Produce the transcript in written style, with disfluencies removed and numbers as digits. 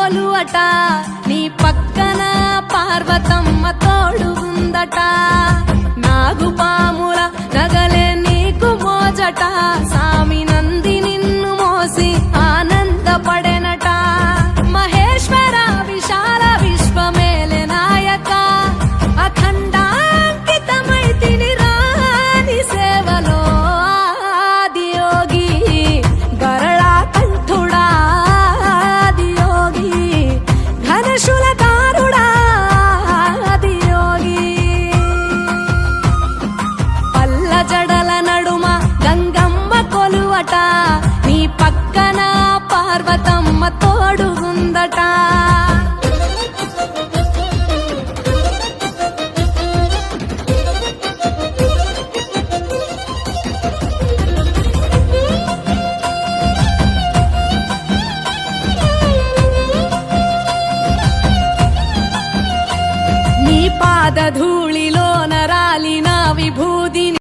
కొలువట నీ పక్కన పార్వతమ్మ తోడు ఉందట నాగుపాముల నగలే నీకు మోజట సామి నంది నిన్ను మోసి ఆనందపడెనట మహేశ్వర విశాల విశ్వమేలే నాయక అఖండాంకితమైతిని రాని సేవలో ఆదియోగి గరళా కంఠుడా ఆదియోగి ఘనశూలధారుడా ఆదియోగి పల్ల జడల నడుమ గంగమ్మ కొలువట నీ పక్కన పార్వతమ్మ తోడుగుందట నీ పాదధూళిలో నరాలిన విభూది